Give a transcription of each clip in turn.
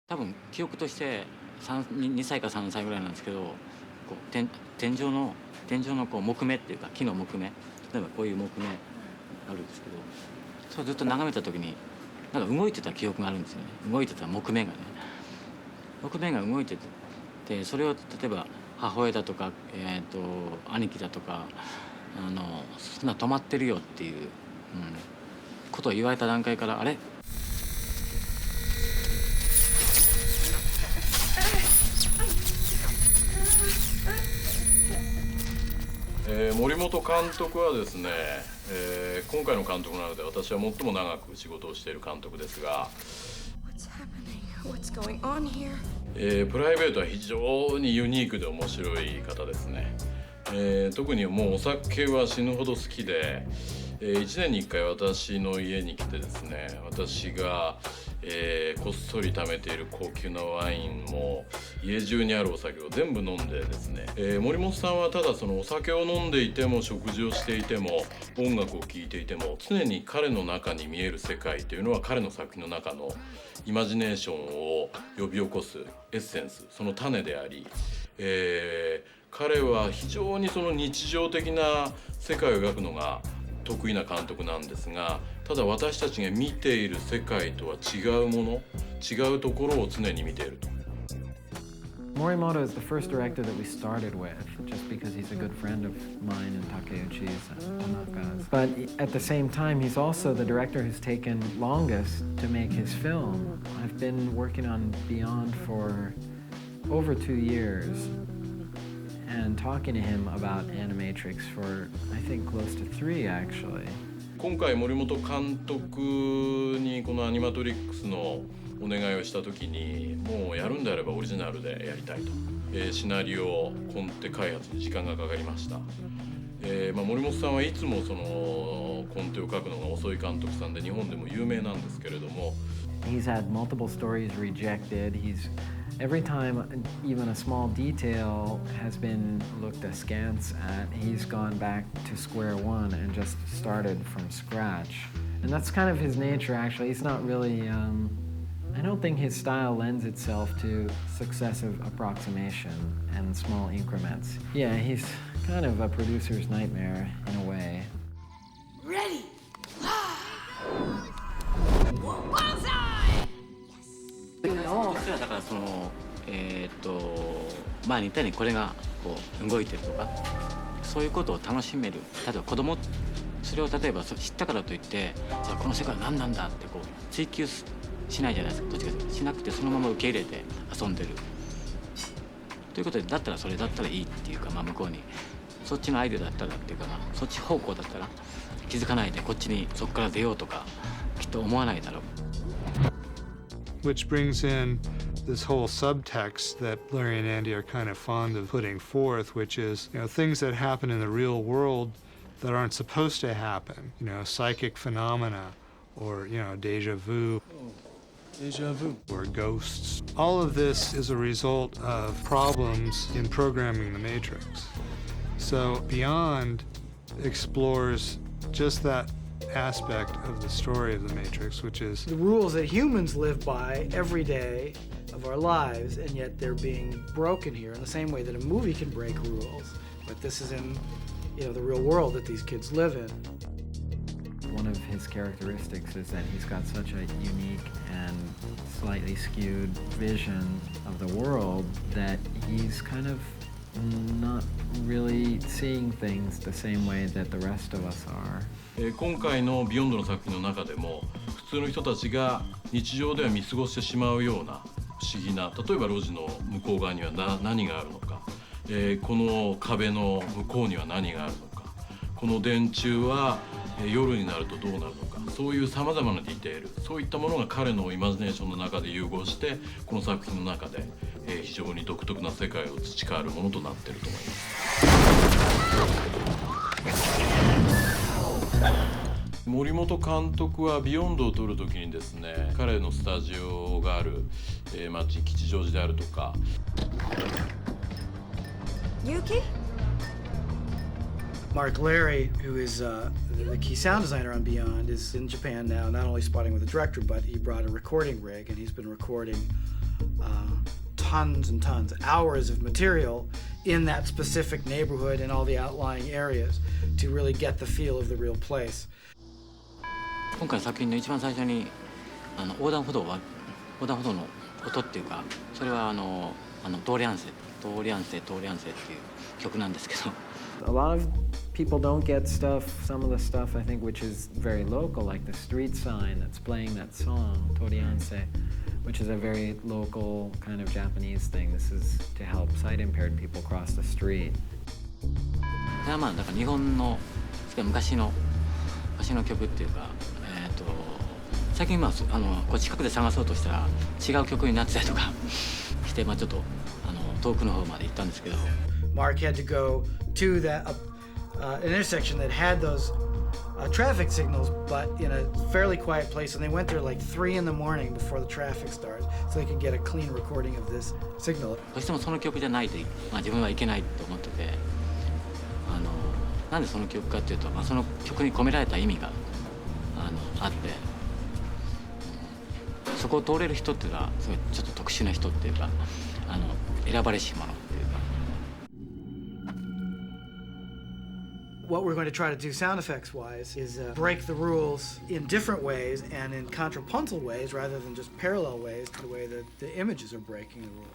多分記憶として2歳か3歳ぐらいなんですけど、こう天井のこう木目っていうか木の木目、例えばこういう木目あるんですけど、それをずっと眺めた時になんか動いてた記憶があるんですよね。動いてた木目がね、木目が動いてて、それを例えば母親だとか、兄貴だとかそんな止まってるよっていう、ことを言われた段階からあれ森本監督はですね、今回の監督なので私は最も長く仕事をしている監督ですが、プライベートは非常にユニークで面白い方ですね。特にもうお酒は死ぬほど好きで、1年に1回私の家に来てですね、私が、こっそり貯めている高級なワインも家中にあるお酒を全部飲んでですね、森本さんはただそのお酒を飲んでいても食事をしていても音楽を聴いていても常に彼の中に見える世界というのは彼の作品の中のイマジネーションを呼び起こすエッセンス、その種であり、彼は非常にその日常的な世界を描くのが得意な監督なんですが、ただ私たちが見ている世界とは違うもの、違うところを常に見ていると。Morimoto is the first director that we started with, just because he's a good friend of mine and Takeuchi's and Tanaka's. But at the same time, he's also the director who's taken longest to make his film. I've been working on Beyond for over 2 years and talking to him about Animatrix for, I think, close to 3 actually. 今回森本監督にこのアニマトリックスのお願いをした時に、もうやるんであればオリジナルでやりたいと、シナリオコンテ開発に時間がかかりました。森本さんはいつもそのコンテを書くのが遅い監督さんで日本でも有名なんですけれども、 He's had multiple stories rejected. Every time even a small detail has been looked askance at, he's gone back to square one and just started from scratch. And that's kind of his nature, actually. He's not really, I don't think his style lends itself to successive approximation and small increments. Yeah, he's kind of a producer's nightmare in a way. Ready! Bullseye! それはだからその前に言ったようにこれがこう動いてるとか、そういうことを楽しめる。例えば子供、それを例えば知ったからといってじゃあこの世界は何なんだってこう追求しないじゃないですか。どっちかというとしなくてそのまま受け入れて遊んでるということで、だったらそれだったらいいっていうか、向こうにそっちのアイデアだったらっていうかそっち方向だったら気づかないでこっちにそこから出ようとかきっと思わないだろう。 Which brings in this whole subtext that Larry and Andy are kind of fond of putting forth, which is, things that happen in the real world that aren't supposed to happen, psychic phenomena or, deja vu. Deja vu. Or ghosts. All of this is a result of problems in programming the Matrix. So Beyond explores just that aspect of the story of the Matrix, which is The rules that humans live by every day of our lives, and yet they're being broken here in the same way that a movie can break rules. But this is in, the real world that these kids live in. One of his characteristics is that he's got such a unique and slightly skewed vision of the world that he's kind of not really seeing things the same way that the rest of us are. 今回のビヨンドの作品の中でも普通の人たちが日常では見過ごしてしまうような不思議な、例えば路地の向こう側には何があるのか、この壁の向こうには何があるのか、この電柱は夜になるとどうなるのか、そういうさまざまなディテール、そういったものが彼のイマジネーションの中で融合してこの作品の中で、非常に独特な世界を培わるものとなっていると思います。森本監督はビヨンドを撮るときにですね、彼のスタジオがある、町吉祥寺であるとか。Yuki? Mark Larry, who is the key sound designer on Beyond, is in Japan now, not only spotting with the director, but he brought a recording rig, and he's been recording tons and tons, hours of material in that specific neighborhood and all the outlying areas to really get the feel of the real place. 今回の作品の一番最初に横断歩道の音っていうか、それはトーリャンセっていう曲なんですけど。A lot of people don't get stuff, some of the stuff I think which is very local, like the street sign that's playing that song, Torianse, which is a very local kind of Japanese thing. This is to help sight impaired people cross the street. それはまあだから日本の昔の曲っていうか、最近こう近くで探そうとしたら違う曲になってたりとかして、まあちょっと遠くの方まで行ったんですけど。Mark had to go to that an intersection that had those traffic signals, but in a fairly quiet place. And they went there like 3 in the morning before the traffic starts, so they could get a clean recording of this signal. どうしてもその曲じゃないと、まあ、自分はいけないと思ってて、なんでその曲かっていうと、まあ、その曲に込められた意味があって、そこを通れる人っていうのはすごいちょっと特殊な人っていうか、選ばれし者っていうか。What we're going to try to do sound effects wise is break the rules in different ways and in contrapuntal ways rather than just parallel ways to the way that the images are breaking the rules.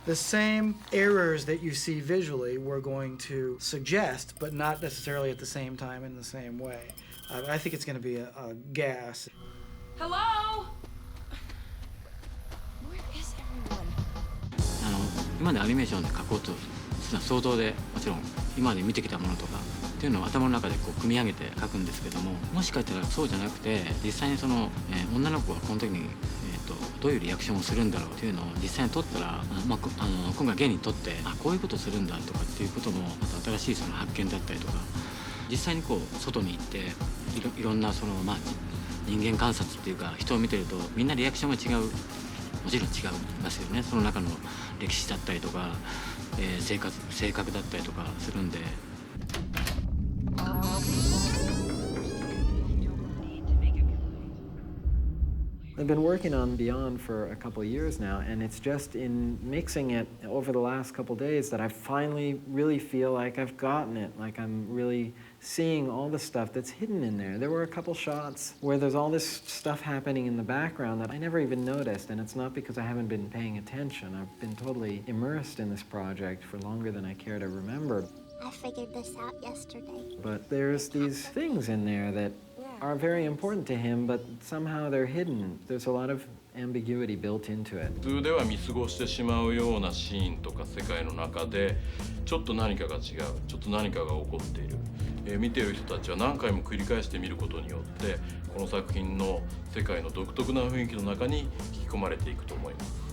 The same errors that you see visually we're going to suggest, but not necessarily at the same time in the same way. I think it's going to be a gas. Hello? Where is everyone? 今までアニメーションで描こうとするのは想像でもちろん今まで見てきたものとかっていうのを頭の中でこう組み上げて描くんですけども、もしかしたらそうじゃなくて実際に女の子がこの時に、どういうリアクションをするんだろうっていうのを実際に撮ったら、今回現に撮ってこういうことするんだとかっていうこともまた新しい発見だったりとか、実際にこう外に行っていろんな人間観察っていうか人を見てるとみんなリアクションが違う、もちろん違いますよね。その中の歴史だったりとか、性格だったりとかするんで。I've been working on Beyond for a couple of years now, and it's just in mixing it over the last couple of days that I finally really feel like I've gotten it, like I'm really seeing all the stuff that's hidden in there. There were a couple shots where there's all this stuff happening in the background that I never even noticed, and it's not because I haven't been paying attention. I've been totally immersed in this project for longer than I care to remember. I figured this out yesterday. But there's these things in there that are very important to him, but somehow they're hidden. There's a lot of ambiguity built into it. 普通では見過ごしてしまうようなシーンとか世界の中でちょっと何かが違う、ちょっと何かが起こっている、見ている人たちは何回も繰り返して見ることによってこの作品の世界の独特な雰囲気の中に引き込まれていくと思います。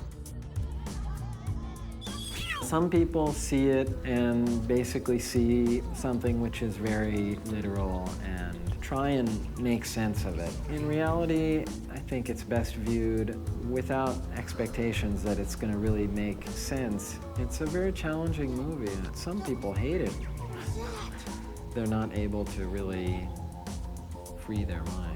Some people see it and basically see something which is very literal and try and make sense of it. In reality, I think it's best viewed without expectations that it's going to really make sense. It's a very challenging movie. Some people hate it. They're not able to really free their mind.